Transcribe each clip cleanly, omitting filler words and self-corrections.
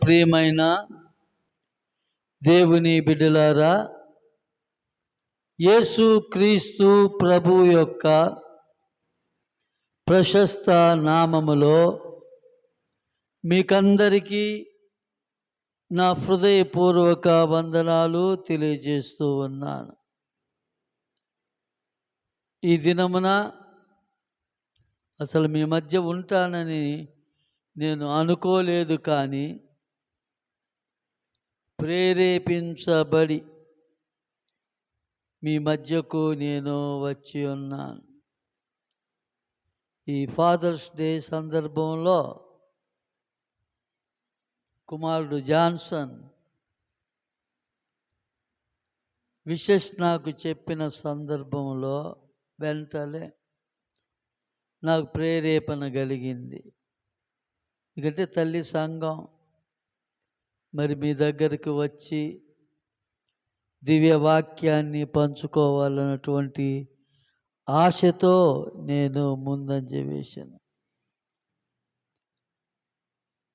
ప్రియమైన దేవుని బిడ్డలారా, యేసు క్రీస్తు ప్రభు యొక్క ప్రశస్త నామములో మీకందరికీ నా హృదయపూర్వక వందనాలు తెలియజేస్తూ ఉన్నాను. ఈ దినమున అసలు మీ మధ్య ఉంటానని నేను అనుకోలేదు, కానీ ప్రేరేపించబడి మీ మధ్యకు నేను వచ్చి ఉన్నాను. ఈ ఫాదర్స్ డే సందర్భంలో కుమారుడు జాన్సన్ విషెస్ నాకు చెప్పిన సందర్భంలో వెంటనే నాకు ప్రేరేపణ కలిగింది. ఎందుకంటే తల్లి సంఘం మరి మీ దగ్గరికి వచ్చి దివ్య వాక్యాన్ని పంచుకోవాలన్నటువంటి ఆశతో నేను ముందంజ వేశాను.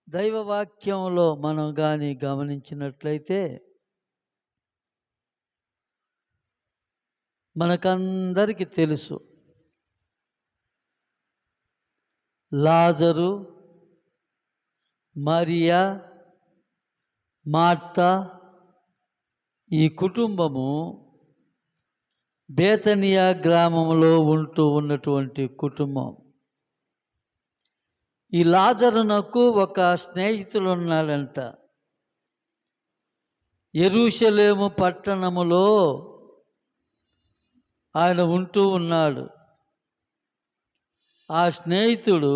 దైవ వాక్యంలో మనం కానీ గమనించినట్లయితే మనకందరికీ తెలుసు, లాజరు, మరియా, మార్తా ఈ కుటుంబము బేతనియా గ్రామంలో ఉంటూ ఉన్నటువంటి కుటుంబం. ఈ లాజరునకు ఒక స్నేహితుడు ఉన్నాడంట. యెరూషలేము పట్టణములో ఆయన ఉంటూ ఉన్నాడు. ఆ స్నేహితుడు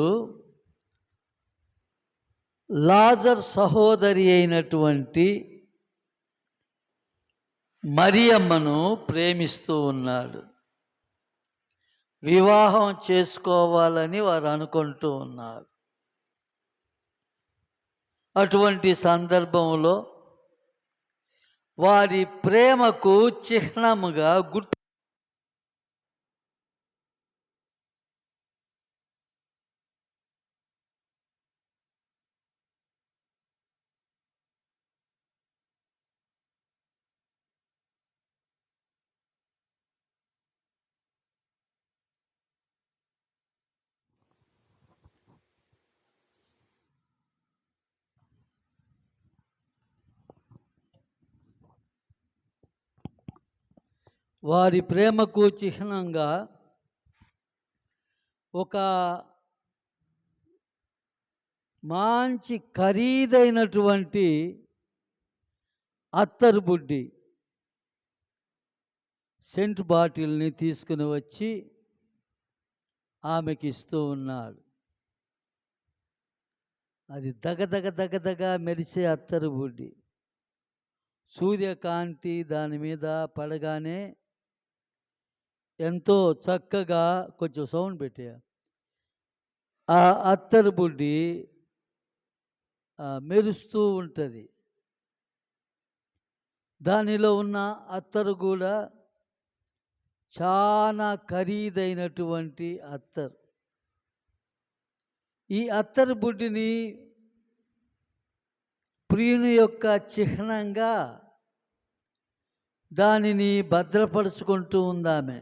లాజర్ సహోదరి అయినటువంటి మరియమ్మను ప్రేమిస్తూ ఉన్నాడు. వివాహం చేసుకోవాలని వారు అనుకుంటూ ఉన్నారు. అటువంటి సందర్భంలో వారి ప్రేమకు చిహ్నముగా వారి ప్రేమకు చిహ్నంగా ఒక మంచి ఖరీదైనటువంటి అత్తరు బుడ్డి సెంట్ బాటిల్ని తీసుకుని వచ్చి ఆమెకి ఇస్తూ ఉన్నాడు. అది దగదగ మెరిసే అత్తరు బుడ్డి. సూర్యకాంతి దాని మీద పడగానే ఎంతో చక్కగా, కొంచెం సౌండ్ పెట్టే, ఆ అత్తరు బుడ్డి మెరుస్తూ ఉంటుంది. దానిలో ఉన్న అత్తరు కూడా చాలా ఖరీదైనటువంటి అత్తరు. ఈ అత్తరు బుడ్డిని ప్రియుని యొక్క చిహ్నంగా దానిని భద్రపరుచుకుంటూ ఉందామె.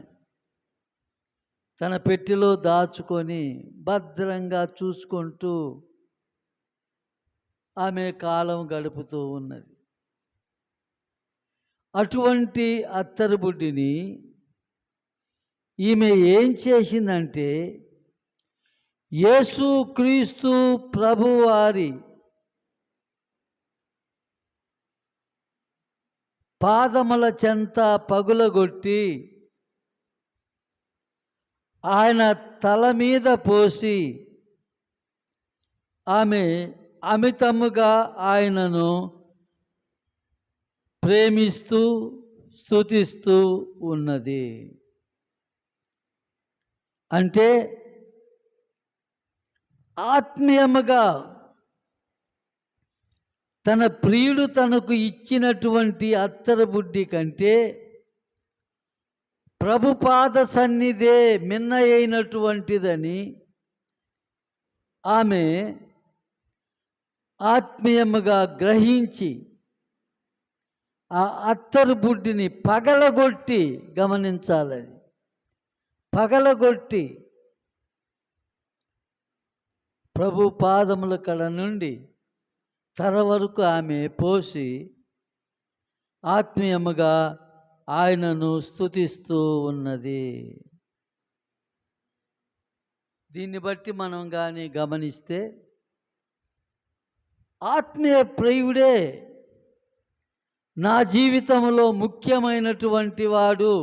తన పెట్టెలో దాచుకొని భద్రంగా చూసుకుంటూ ఆమె కాలం గడుపుతూ ఉన్నది. అటువంటి అత్తరు బుడ్డిని ఈమె ఏం చేసిందంటే, యేసు క్రీస్తు ప్రభువారి పాదముల చెంత పగులగొట్టి ఆయన తల మీద పోసి ఆమె అమితముగా ఆయనను ప్రేమిస్తూ స్తుతిస్తూ ఉన్నది. అంటే ఆత్మీయముగా తన ప్రియుడు తనకు ఇచ్చినటువంటి అత్తరు బుడ్డి కంటే ప్రభుపాద సన్నిధే మిన్న అయినటువంటిదని ఆమె ఆత్మీయముగా గ్రహించి ఆ అత్తరు బుడ్డిని పగలగొట్టి, గమనించాలని, పగలగొట్టి ప్రభు పాదముల కడ నుండి తర వరకు ఆమె పోసి ఆత్మీయముగా ఆయనను స్తుతిస్తూ ఉన్నది. దీన్ని బట్టి మనం కానీ గమనిస్తే ఆత్మీయ ప్రియుడే నా జీవితంలో ముఖ్యమైనటువంటి వాడు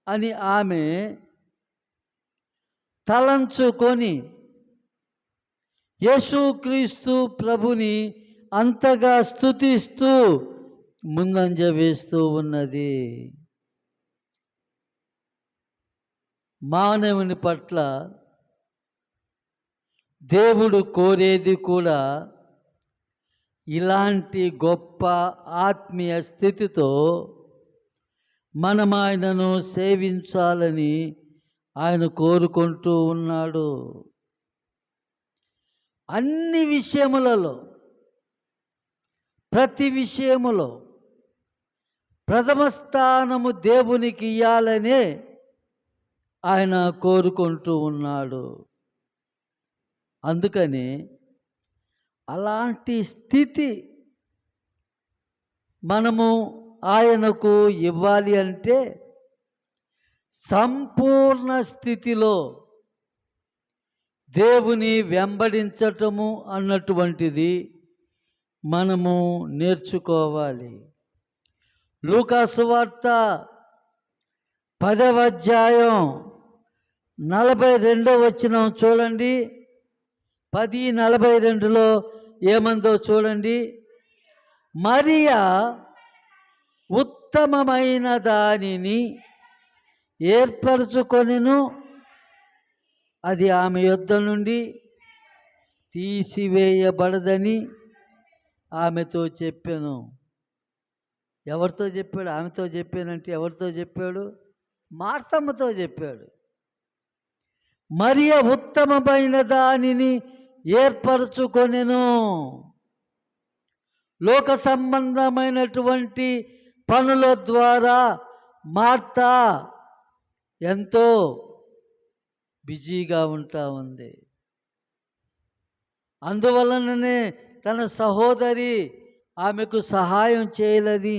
అని ఆమె తలంచుకొని యేసుక్రీస్తు ప్రభుని అంతగా స్తుతిస్తూ ముందంజ వేస్తూ ఉన్నది. మానవుని పట్ల దేవుడు కోరేది కూడా ఇలాంటి గొప్ప ఆత్మీయ స్థితితో మనం ఆయనను సేవించాలని ఆయన కోరుకుంటూ ఉన్నాడు. అన్ని విషయములలో, ప్రతి విషయములో ప్రథమ స్థానము దేవునికి ఇవ్వాలనే ఆయన కోరుకుంటూ ఉన్నాడు. అందుకని అలాంటి స్థితి మనము ఆయనకు ఇవ్వాలి అంటే సంపూర్ణ స్థితిలో దేవుని వెంబడించటము అన్నటువంటిది మనము నేర్చుకోవాలి. లూకా సువార్త 10వ అధ్యాయం 42వ వచనం చూడండి. 10:42లో ఏమందో చూడండి. మరియా ఉత్తమమైన దానిని ఏర్పరచుకొనెను, అది ఆమె యొద్ద నుండి తీసివేయబడదని ఆమెతో చెప్పాను. ఎవరితో చెప్పాడు? ఆమెతో చెప్పానంటే ఎవరితో చెప్పాడు? మార్తమ్మతో చెప్పాడు. మరియ ఉత్తమమైన దానిని ఏర్పరచుకొనెను. లోక సంబంధమైనటువంటి పనుల ద్వారా మార్త ఎంతో బిజీగా ఉంటా ఉంది. అందువలననే తన సహోదరి ఆమెకు సహాయం చేయలేని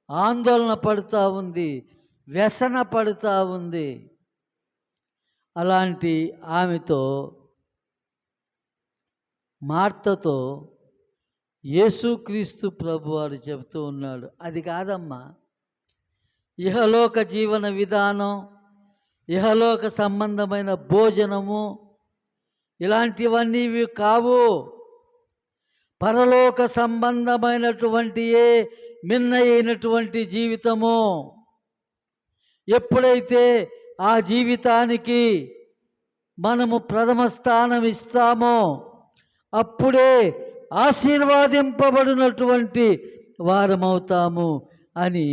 ఆందోళన పడుతూ ఉంది, వ్యసన పడుతూ ఉంది. అలాంటి ఆమెతో, మార్తతో యేసుక్రీస్తు ప్రభువారు చెబుతూ ఉన్నాడు, అది కాదమ్మా, ఇహలోక జీవన విధానం, ఇహలోక సంబంధమైన భోజనము ఇలాంటివన్నీ కావు. పరలోక సంబంధమైనటువంటి మిన్నైనటువంటి జీవితము. ఎప్పుడైతే ఆ జీవితానికి మనము ప్రథమ స్థానం ఇస్తామో అప్పుడే ఆశీర్వాదింపబడినటువంటి వారమవుతాము అని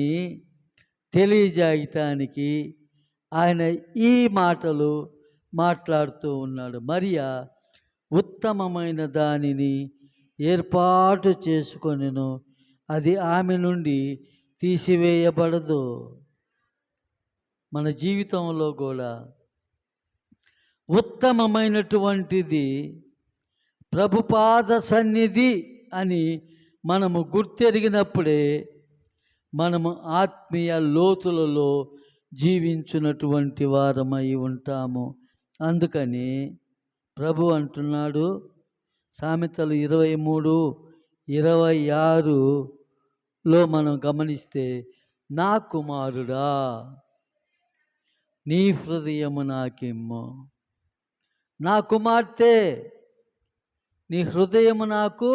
తెలియజేయటానికి ఆయన ఈ మాటలు మాట్లాడుతూ ఉన్నాడు. మరియా ఉత్తమమైన దానిని ఏర్పాటు చేసుకొనెను, అది ఆమె నుండి తీసివేయబడదు. మన జీవితంలో కూడా ఉత్తమమైనటువంటిది ప్రభుపాద సన్నిధి అని మనము గుర్తెరిగినప్పుడే మనము ఆత్మీయ లోతులలో జీవించున్నటువంటి వారమై ఉంటాము. అందుకని ప్రభు అంటున్నాడు, సామెతలు 23:26లో మనం గమనిస్తే, నా కుమారుడా నీ హృదయము నాకిమ్ము, నా కుమార్తె నీ హృదయము నాకు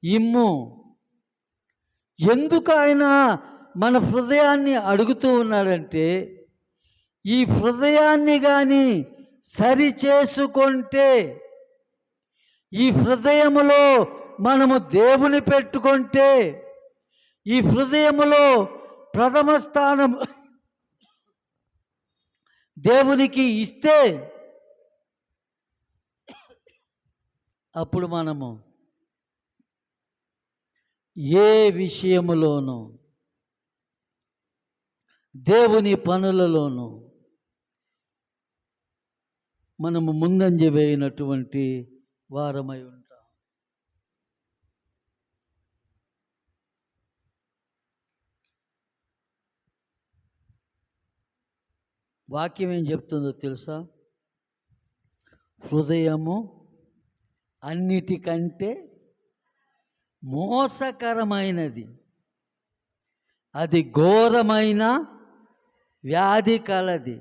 ఇమ్ము. ఎందుకు ఆయన మన హృదయాన్ని అడుగుతూ ఉన్నాడంటే, ఈ హృదయాన్ని కానీ సరి చేసుకుంటే, ఈ హృదయములో మనము దేవుని పెట్టుకుంటే, ఈ హృదయములో ప్రథమ స్థానం దేవునికి ఇస్తే అప్పుడు మనము ఏ విషయములోనూ దేవుని పనులలోనూ మనము ముందంజ వేయినటువంటి వారమై ఉంటాం. వాక్యం ఏం చెప్తుందో తెలుసా? హృదయము అన్నిటికంటే మోసకరమైనది, అది ఘోరమైన వ్యాధి కలది,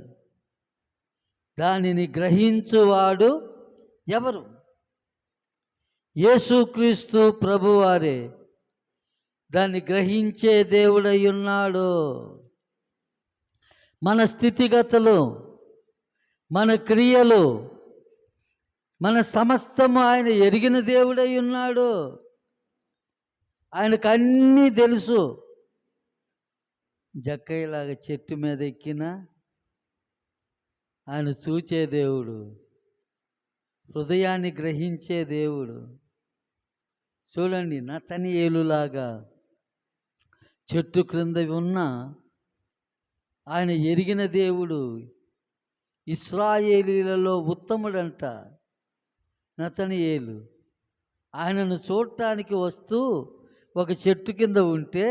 దానిని గ్రహించువాడు ఎవరు? యేసుక్రీస్తు ప్రభువారే దాన్ని గ్రహించే దేవుడై ఉన్నాడు. మన స్థితిగతులు, మన క్రియలు, మన సమస్తము ఆయన ఎరిగిన దేవుడై ఉన్నాడు. ఆయనకు అన్నీ తెలుసు. జక్కయ్యలాగా చెట్టు మీద ఎక్కినా ఆయన చూచే దేవుడు, హృదయాన్ని గ్రహించే దేవుడు. చూడండి, నతనీయేలులాగా చెట్టు క్రింద ఉన్న ఆయన ఎరిగిన దేవుడు. ఇశ్రాయేలీలలో ఉత్తముడంట నతనీయేలు. ఆయనను చూడటానికి వస్తూ ఒక చెట్టు కింద ఉంటే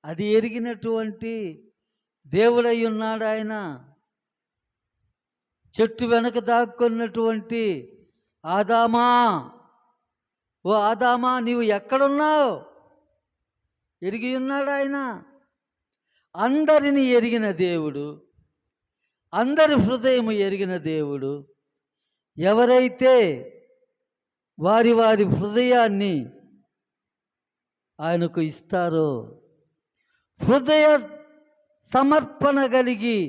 అది ఎరిగినటువంటి దేవుడై ఉన్నాడు ఆయన. చెట్టు వెనక దాక్కున్నటువంటి ఆదామా, ఓ ఆదామా నీవు ఎక్కడున్నావు ఎరిగి ఉన్నాడు ఆయన. అందరిని ఎరిగిన దేవుడు, అందరి హృదయము ఎరిగిన దేవుడు. ఎవరైతే వారి వారి హృదయాన్ని ఆయనకు ఇస్తారో, హృదయ సమర్పణ కలిగి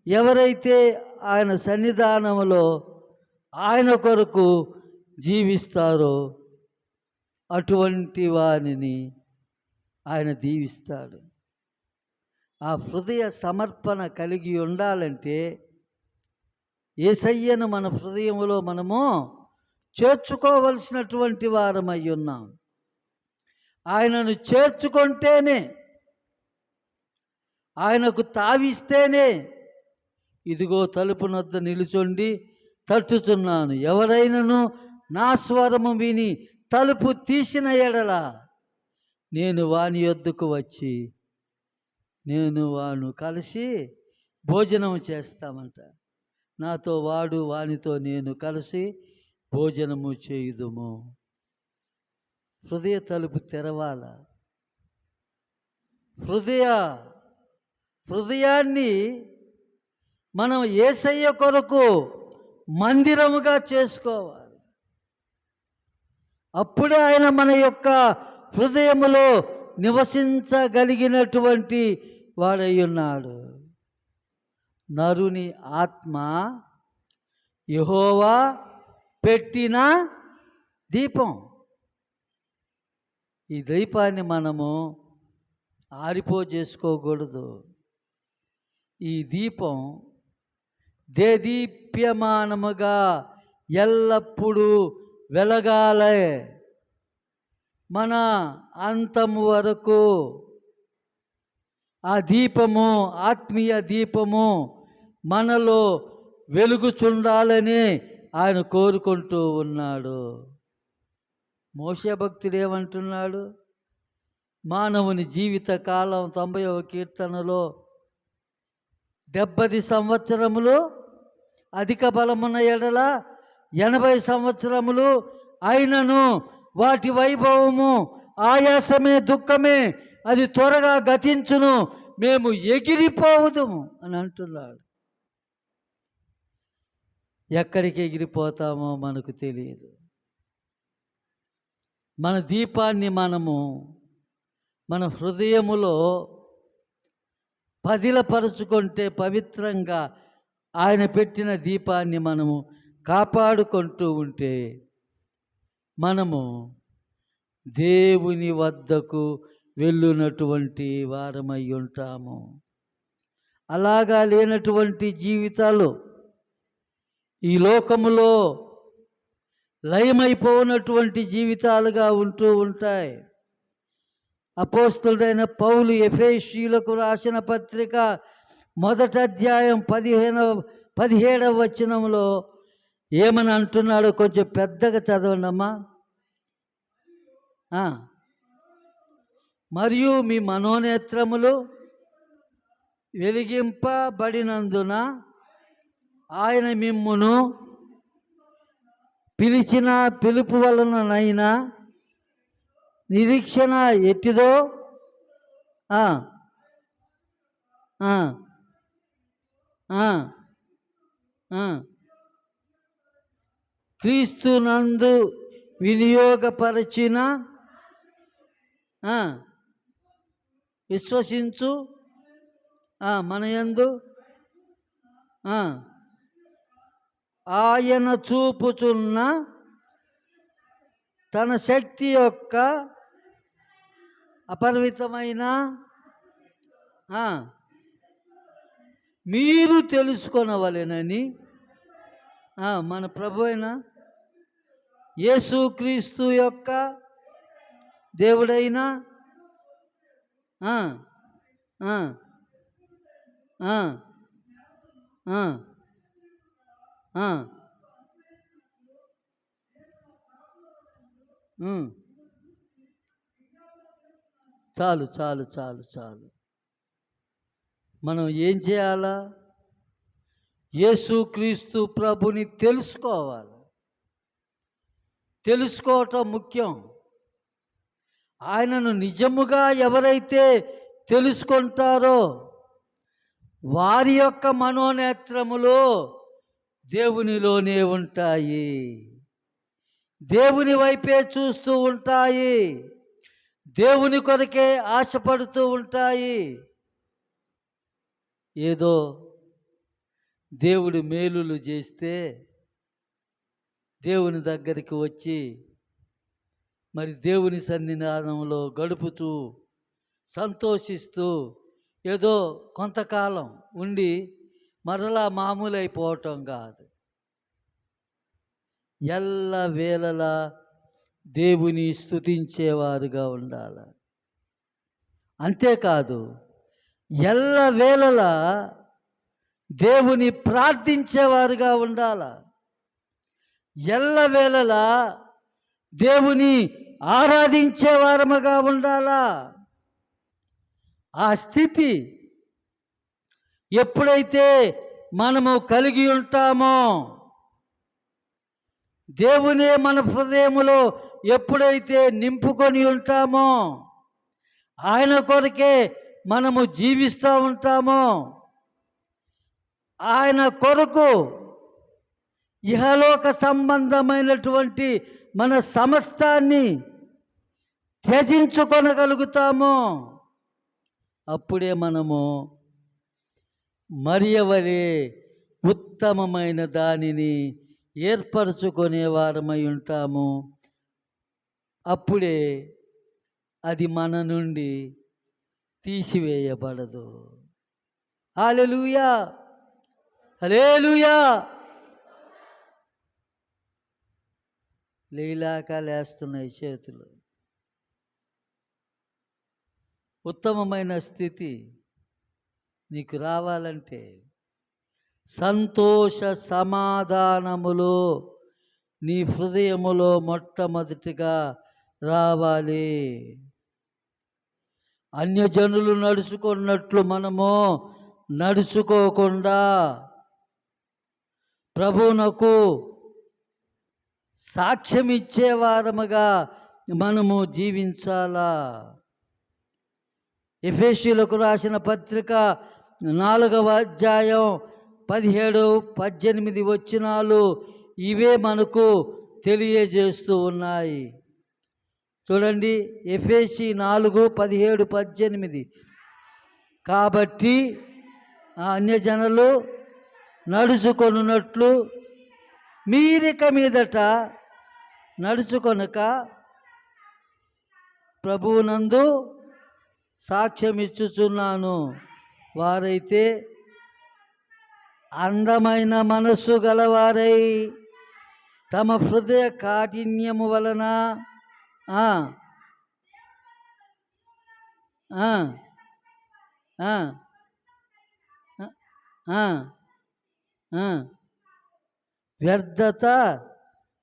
ఎవరైతే ఆయన సన్నిధానంలో ఆయన కొరకు జీవిస్తారో అటువంటి వారిని ఆయన దీవిస్తాడు. ఆ హృదయ సమర్పణ కలిగి ఉండాలంటే యేసయ్యను మన హృదయంలో మనము చేర్చుకోవలసినటువంటి వారమై ఉన్నాం. ఆయనను చేర్చుకుంటేనే, ఆయనకు తావిస్తేనే, ఇదిగో తలుపు నొద్ద నిలుచుండి తట్టుచున్నాను, ఎవరైనను నా స్వరము విని తలుపు తీసిన ఎడల నేను వాని యొద్దకు వచ్చి నేను వాను కలిసి భోజనం చేస్తామంట. నాతో వాడు వానితో నేను కలిసి భోజనము చేయుదుము. హృదయ తలుపు తెరవాల. హృదయాన్ని మనం యేసయ్య కొరకు మందిరముగా చేసుకోవాలి. అప్పుడే ఆయన మన యొక్క హృదయములో నివసించగలిగినటువంటి వాడై ఉన్నాడు. నరుని ఆత్మ యెహోవా పెట్టిన దీపం. ఈ దీపాన్ని మనము చేసుకోకూడదు. ఈ దీపం దేదీప్యమానముగా ఎల్లప్పుడూ వెలగాలే, మన అంతము వరకు. ఆ దీపము, ఆత్మీయ దీపము మనలో వెలుగుచుండాలని ఆయన కోరుకుంటూ ఉన్నాడు. మోషే భక్తుడు ఏమంటున్నాడు? మానవుని జీవిత కాలం 90వ కీర్తనలో 70 సంవత్సరములు అధిక బలమున్న ఎడల 80 సంవత్సరములు అయినను వాటి వైభవము ఆయాసమే దుఃఖమే, అది త్వరగా గతించును, మేము ఎగిరిపోవుదుము అని అంటున్నాడు. ఎక్కడికి ఎగిరిపోతామో మనకు తెలియదు. మన దీపాన్ని మనము మన హృదయములో పదిలపరుచుకుంటే, పవిత్రంగా ఆయన పెట్టిన దీపాన్ని మనము కాపాడుకుంటూ ఉంటే మనము దేవుని వద్దకు వెళ్ళునటువంటి వారమై ఉంటాము. అలాగా లేనటువంటి జీవితాలు ఈ లోకములో లయమైపోయినటువంటి జీవితాలుగా ఉంటూ ఉంటాయి. అపోస్తలుడైన పౌలు ఎఫెసీయులకు రాసిన పత్రిక 1వ అధ్యాయం 17వ వచనంలో ఏమని అంటున్నాడో కొంచెం పెద్దగా చదవండి అమ్మా. మరియు మీ మనోనేత్రములు వెలిగింపబడినందున ఆయన మిమ్మును పిలిచిన పిలుపు వలననైనా నిరీక్షణ ఎట్టిదో క్రీస్తునందు వినియోగపరచిన విశ్వసించు మన యందు ఆయన చూపుచున్న తన శక్తి యొక్క అపరిమితమైన మీరు తెలుసుకొనవలెనని మన ప్రభు అయిన యేసుక్రీస్తు యొక్క దేవుడైన చాలు చాలు చాలు చాలు. మనం ఏం చేయాలా? యేసుక్రీస్తు ప్రభుని తెలుసుకోవాలి. తెలుసుకోవటం ముఖ్యం. ఆయనను నిజముగా ఎవరైతే తెలుసుకుంటారో వారి యొక్క మనోనేత్రములు దేవునిలోనే ఉంటాయి, దేవుని వైపే చూస్తూ ఉంటాయి, దేవుని కొరకే ఆశపడుతూ ఉంటాయి. ఏదో దేవుడు మేలులు చేస్తే దేవుని దగ్గరికి వచ్చి మరి దేవుని సన్నిధానంలో గడుపుతూ సంతోషిస్తూ ఏదో కొంతకాలం ఉండి మరలా మామూలు అయిపోవటం కాదు. ఎల్లవేళలా దేవుని స్తుతించేవారుగా ఉండాలి. అంతేకాదు ఎల్లవేళలా దేవుని ప్రార్థించేవారుగా ఉండాలి. ఎల్లవేళలా దేవుని ఆరాధించేవారముగా ఉండాలా. ఆ స్థితి ఎప్పుడైతే మనము కలిగి ఉంటామో, దేవునే మన హృదయములో ఎప్పుడైతే నింపుకొని ఉంటామో, ఆయన కొరకే మనము జీవిస్తూ ఉంటామో, ఆయన కొరకు ఇహలోక సంబంధమైనటువంటి మన సమస్తాన్ని త్యజించుకొనగలుగుతామో, అప్పుడే మనము మరియ వలె ఉత్తమమైన దానిని ఏర్పరచుకునే వారమై ఉంటాము. అప్పుడే అది మన నుండి తీసివేయబడదు. హల్లెలూయా, హల్లెలూయా. లేలాక లేస్తున్నాయి చేతులు. ఉత్తమమైన స్థితి నీకు రావాలంటే సంతోష సమాధానములు నీ హృదయములో మొట్టమొదటిగా రావాలి. అన్యజనులు నడుచుకున్నట్లు మనము నడుచుకోకుండా ప్రభువునకు సాక్ష్యం ఇచ్చేవారముగా మనము జీవించాలా. ఎఫెసీయులకు రాసిన పత్రిక 4వ అధ్యాయం 17-18 వచనాలు ఇవే మనకు తెలియజేస్తూ ఉన్నాయి. చూడండి, ఎఫెసీ 4:17-18. కాబట్టి అన్యజనులు నడుచుకొనున్నట్లు మీరిక మీదట నడుచుకొనక ప్రభువునందు సాక్ష్యమిచ్చుచున్నాను. వారైతే అందమైన మనస్సు గలవారై తమ హృదయ కాఠిన్యము వలన ఆ, ఆ, ఆ, ఆ, ఆ, వ్యర్థత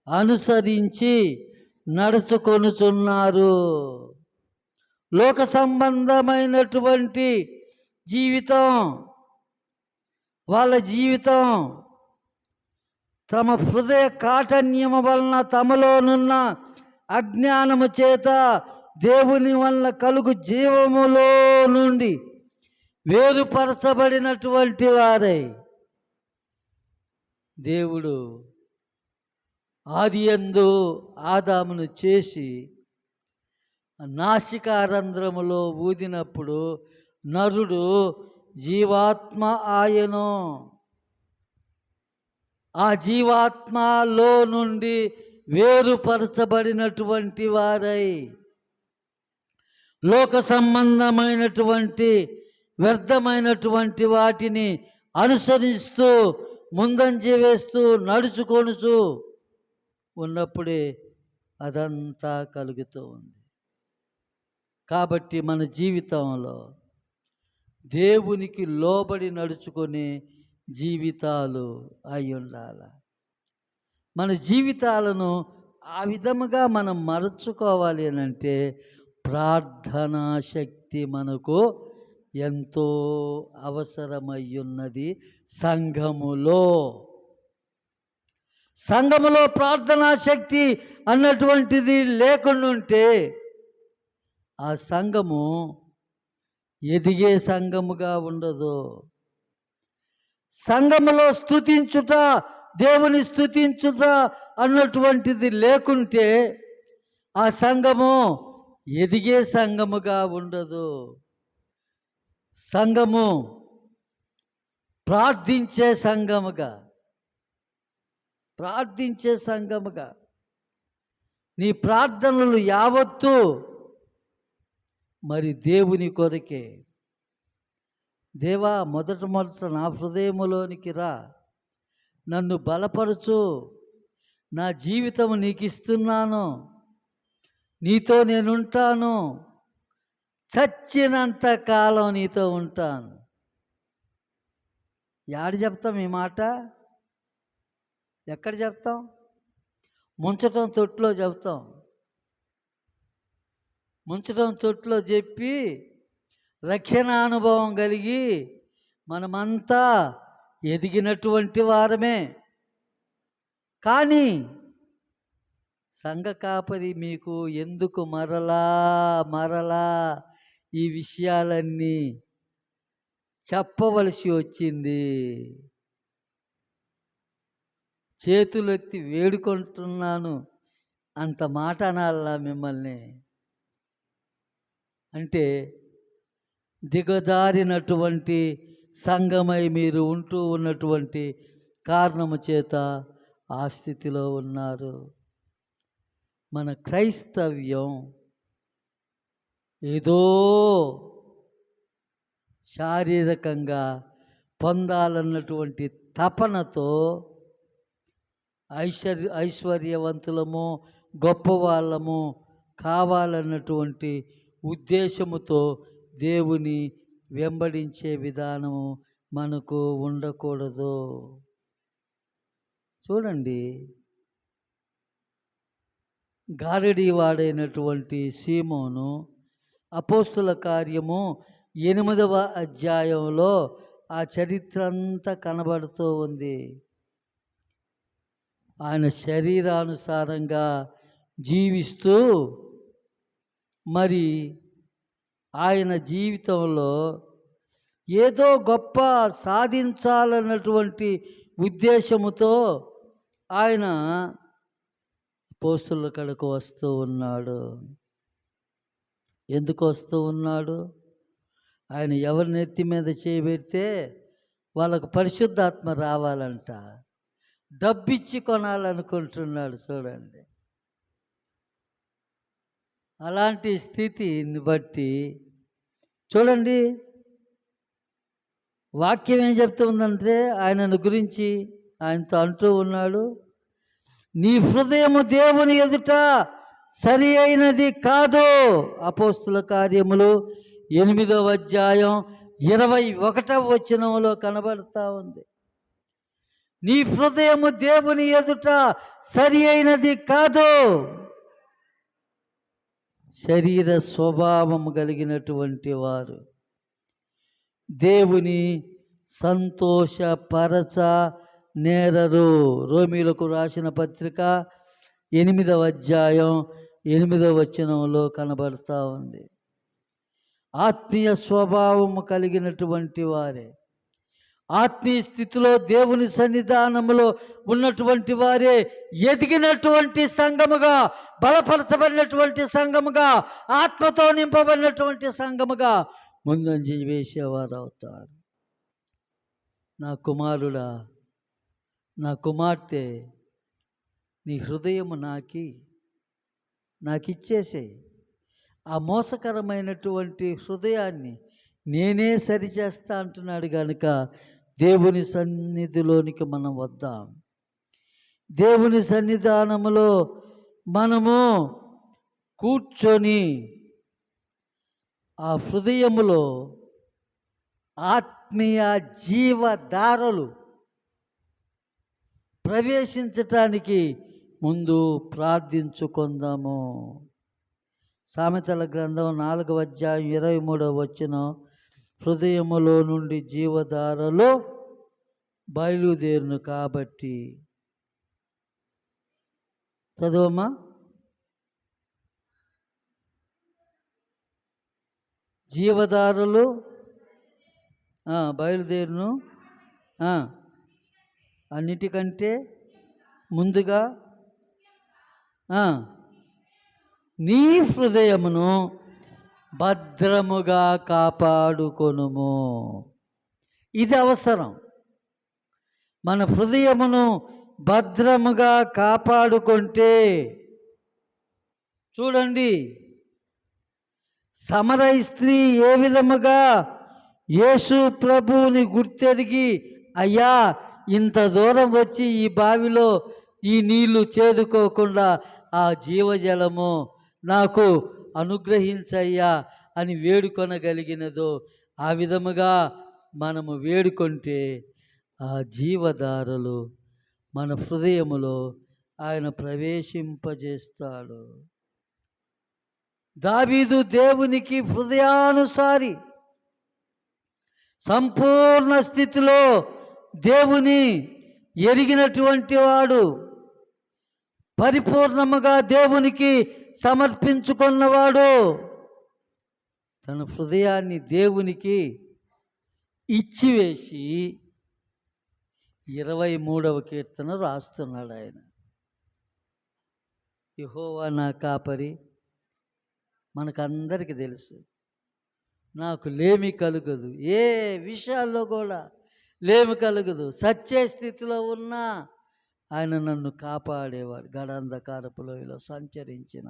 అనుసరించి నడుచుకొనుచున్నారు. లోక సంబంధమైనటువంటి జీవితం, వాళ్ళ జీవితం తమ హృదయ కాఠిన్యము వలన, తమలోనున్న అజ్ఞానము చేత దేవుని వలన కలుగు జీవములో నుండి వేరుపరచబడినటువంటి వారై, దేవుడు ఆదియందు ఆదామును చేసి నాసికారంధ్రములో ఊదినప్పుడు నరుడు జీవాత్మ ఆయను. ఆ జీవాత్మలో నుండి వేరుపరచబడినటువంటి వారై లోక సంబంధమైనటువంటి వ్యర్థమైనటువంటి వాటిని అనుసరిస్తూ ముందంజ వేస్తూ నడుచుకొనుచు ఉన్నప్పుడే అదంతా కలుగుతూ ఉంది. కాబట్టి మన జీవితంలో దేవునికి లోబడి నడుచుకునే జీవితాలు అయి ఉండాలి. మన జీవితాలను ఆ విధముగా మనం మరచుకోవాలి అని అంటే ప్రార్థనా శక్తి మనకు ఎంతో అవసరమయ్యున్నది. సంఘములో ప్రార్థనా శక్తి అన్నటువంటిది లేకుండా ఉంటే ఆ సంఘము ఎదిగే సంఘముగా ఉండదు. సంఘములో స్తుతించుట, దేవుని స్తుతించుట అన్నటువంటిది లేకుంటే ఆ సంఘము ఎదిగే సంఘముగా ఉండదు. సంఘము ప్రార్థించే సంఘముగా నీ ప్రార్థనలు యావత్తు మరి దేవుని కొరకే. దేవా, మొదట నా హృదయములోనికి రా, నన్ను బలపరచు, నా జీవితం నీకు ఇస్తున్నాను, నీతో నేనుంటాను, చచ్చినంత కాలం నీతో ఉంటాను. యాడ చెప్తాం ఈ మాట? ఎక్కడ చెప్తాం? ముంచటం తొట్టులో చెప్తాం. ముంచటం తొట్టులో చెప్పి రక్షణ అనుభవం కలిగి మనమంతా ఎదిగినటువంటి వారమే. కానీ సంఘ కాపరి మీకు ఎందుకు మరలా ఈ విషయాలన్నీ చెప్పవలసి వచ్చింది? చేతులెత్తి వేడుకుంటున్నాను అంత మాట అనాలా మిమ్మల్ని? అంటే దిగజారినటువంటి సంఘమై మీరు ఉంటూ ఉన్నటువంటి కారణము చేత ఆ స్థితిలో ఉన్నారు. మన క్రైస్తవ్యం ఏదో శారీరకంగా పొందాలన్నటువంటి తపనతో ఐశ్వర్యవంతులము, గొప్పవాళ్ళము కావాలన్నటువంటి ఉద్దేశముతో దేవుని వెంబడించే విధానము మనకు ఉండకూడదు. చూడండి, గారడీ వాడైనటువంటి సీమోను అపోస్తుల కార్యము 8వ అధ్యాయంలో ఆ చరిత్ర అంతా కనబడుతూ ఉంది. ఆయన శరీరానుసారంగా జీవిస్తూ మరి ఆయన జీవితంలో ఏదో గొప్ప సాధించాలన్నటువంటి ఉద్దేశముతో ఆయన అపోస్తుల కడకు వస్తూ ఉన్నాడు. ఎందుకు వస్తూ ఉన్నాడు? ఆయన ఎవరి నెత్తి మీద చేయబెడితే వాళ్ళకు పరిశుద్ధాత్మ రావాలంట. డబ్బిచ్చి కొనాలనుకుంటున్నాడు. చూడండి, అలాంటి స్థితిని బట్టి చూడండి, వాక్యం ఏం చెప్తుందంటే ఆయనను గురించి ఆయనతో అంటూ ఉన్నాడు, నీ హృదయము దేవుని ఎదుట సరి అయినది కాదు. అపోస్తుల కార్యములు 8వ అధ్యాయం 21వ వచనంలో కనబడతా ఉంది. నీ హృదయము దేవుని ఎదుట సరి అయినది కాదు. శరీర స్వభావము కలిగినటువంటి వారు దేవుని సంతోషపరచ నేరరు. రోమీలకు రాసిన పత్రిక 8వ అధ్యాయం 8వ వచనంలో కనబడతా ఉంది. ఆత్మీయ స్వభావము కలిగినటువంటి వారే, ఆత్మీయ స్థితిలో దేవుని సన్నిధానములో ఉన్నటువంటి వారే ఎదిగినటువంటి సంఘముగా, బలపరచబడినటువంటి సంఘముగా, ఆత్మతో నింపబడినటువంటి సంఘముగా ముందంజ వేసేవారు అవుతారు. నా కుమారుడా, నా కుమార్తె, నీ హృదయము నాకిచ్చేసేయి. ఆ మోసకరమైనటువంటి హృదయాన్ని నేనే సరిచేస్తా అంటున్నాడు కనుక దేవుని సన్నిధిలోనికి మనం వద్దాం. దేవుని సన్నిధానములో మనము కూర్చొని ఆ హృదయములో ఆత్మీయ జీవధారలు ప్రవేశించటానికి ముందు ప్రార్థించుకుందాము. సామెతల గ్రంథం 4వ అధ్యాయం 23వ వచనం, హృదయములో నుండి జీవధారలు బయలుదేరును కాబట్టి. చదువమ్మా. జీవధారలు బయలుదేరును అన్నిటికంటే ముందుగా నీ హృదయమును భద్రముగా కాపాడుకొనుము. ఇది అవసరం. మన హృదయమును భద్రముగా కాపాడుకుంటే, చూడండి, సమరయ స్త్రీ ఏ విధముగా యేసు ప్రభువుని గుర్తెరిగి, అయ్యా ఇంత దూరం వచ్చి ఈ బావిలో ఈ నీళ్లు చేదుకోకుండా ఆ జీవజలము నాకు అనుగ్రహించయ్యా అని వేడుకొనగలిగినదో, ఆ విధముగా మనము వేడుకుంటే ఆ జీవధారలు మన హృదయములో ఆయన ప్రవేశింపజేస్తాడు. దావీదు దేవునికి హృదయానుసారి, సంపూర్ణ స్థితిలో దేవుని ఎరిగినటువంటి వాడు, పరిపూర్ణముగా దేవునికి సమర్పించుకున్నవాడు, తన హృదయాన్ని దేవునికి ఇచ్చివేసి 23వ కీర్తన రాస్తున్నాడు ఆయన. యెహోవా నా కాపరి, మనకందరికీ తెలుసు, నాకు లేమి కలుగదు. ఏ విషయాల్లో కూడా లేమి కలుగదు. సత్య స్థితిలో ఉన్నా ఆయన నన్ను కాపాడేవాడు. గడాంధకారపు లోయలో సంచరించిన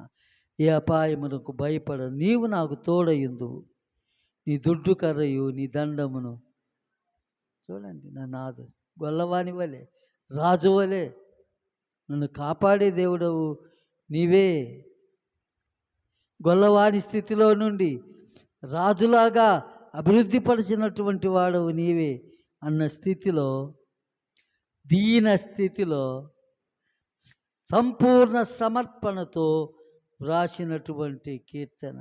ఏ అపాయమునకు భయపడ, నీవు నాకు తోడయుందువు, నీ దుడ్డు కర్రయు నీ దండమును. చూడండి, నన్ను గొల్లవాని వలె, రాజు వలె నన్ను కాపాడే దేవుడవు నీవే. గొల్లవాని స్థితిలో నుండి రాజులాగా అభివృద్ధిపరిచినటువంటి వాడవు నీవే అన్న స్థితిలో, దీన స్థితిలో సంపూర్ణ సమర్పణతో వ్రాసినటువంటి కీర్తన.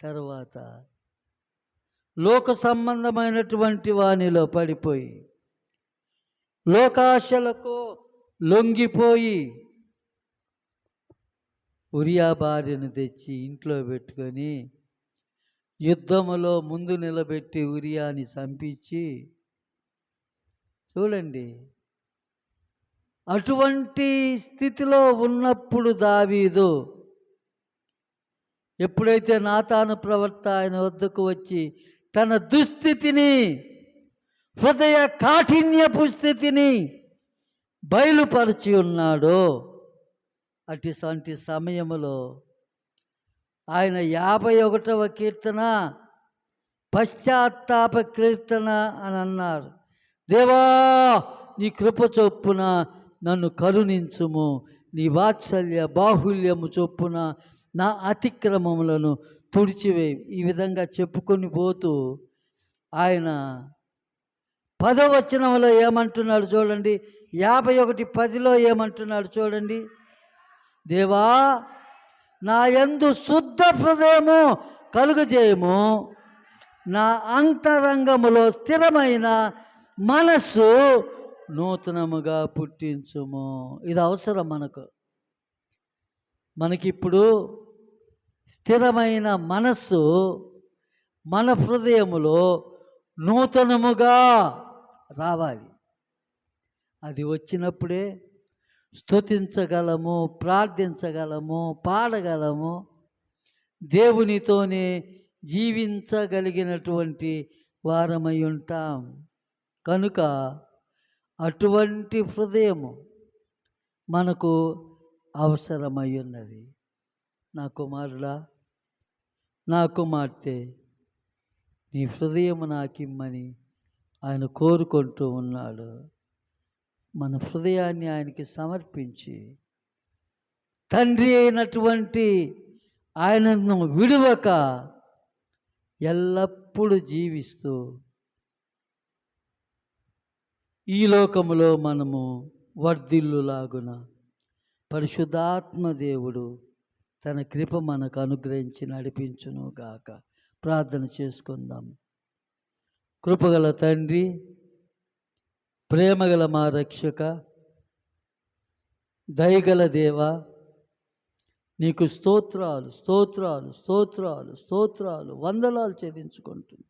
తర్వాత లోక సంబంధమైనటువంటి వానిలో పడిపోయి, లోకాశలకు లొంగిపోయి, ఉరియా భార్యను తెచ్చి ఇంట్లో పెట్టుకొని యుద్ధములో ముందు నిలబెట్టి ఉరియాని చంపించి, చూడండి, అటువంటి స్థితిలో ఉన్నప్పుడు దావీదు ఎప్పుడైతే నాతాను ప్రవక్త ఆయన వద్దకు వచ్చి తన దుస్థితిని, హృదయ కాఠిన్యపు స్థితిని బయలుపరిచి ఉన్నాడో, అటువంటి సమయములో ఆయన 51వ కీర్తన పశ్చాత్తాప కీర్తన అని అన్నారు. దేవా, నీ కృప చొప్పున నన్ను కరుణించుము. నీ వాత్సల్య బాహుల్యము చొప్పున నా అతిక్రమములను తుడిచివేయి. ఈ విధంగా చెప్పుకొని పోతూ ఆయన 10వ వచనంలో ఏమంటున్నాడు చూడండి. 51:10లో ఏమంటున్నాడు చూడండి. దేవా, నా యందు శుద్ధ హృదయము కలుగజేయము, నా అంతరంగములో స్థిరమైన మనస్సు నూతనముగా పుట్టించుము. ఇది అవసరం మనకిప్పుడు స్థిరమైన మనస్సు మన హృదయములో నూతనముగా రావాలి. అది వచ్చినప్పుడే స్తుతించగలము, ప్రార్థించగలము, పాడగలము, దేవునితోనే జీవించగలిగినటువంటి వారమై ఉంటాం. కనుక అటువంటి హృదయము మనకు అవసరమై ఉన్నది. నా కుమారుడా, నా కుమార్తె, నీ హృదయము నాకిమ్మని ఆయన కోరుకుంటూ ఉన్నాడు. మన హృదయాన్ని ఆయనకి సమర్పించి తండ్రి అయినటువంటి ఆయనను విడువక ఎల్లప్పుడూ జీవిస్తూ ఈ లోకములో మనము వర్ధిల్లులాగున పరిశుద్ధాత్మ దేవుడు తన కృప మనకు అనుగ్రహించి నడిపించును గాక. ప్రార్థన చేసుకుందాం. కృపగల తండ్రి, ప్రేమగల మా రక్షక, దయగల దేవ, నీకు స్తోత్రాలు స్తోత్రాలు స్తోత్రాలు స్తోత్రాలు వందనాలు చెల్లించుకుంటున్నాను.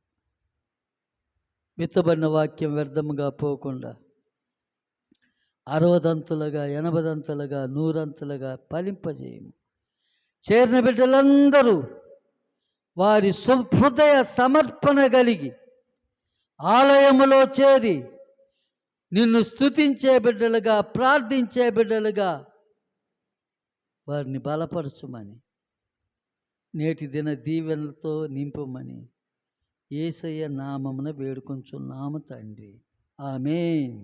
విత్తబడిన వాక్యం వ్యర్థముగా పోకుండా 60దంతులుగా 80దంతులుగా 100అంతులుగా ఫలింపజేయము. చేరిన బిడ్డలందరూ వారి హృదయ సమర్పణ కలిగి ఆలయములో చేరి నిన్ను స్తుతించే బిడ్డలుగా, ప్రార్థించే బిడ్డలుగా వారిని బలపరచుమని, నేటి దిన దీవెనలతో నింపుమని యేసయ్య నామమున వేడుకొంచున్నాము తండ్రి. ఆమేన్.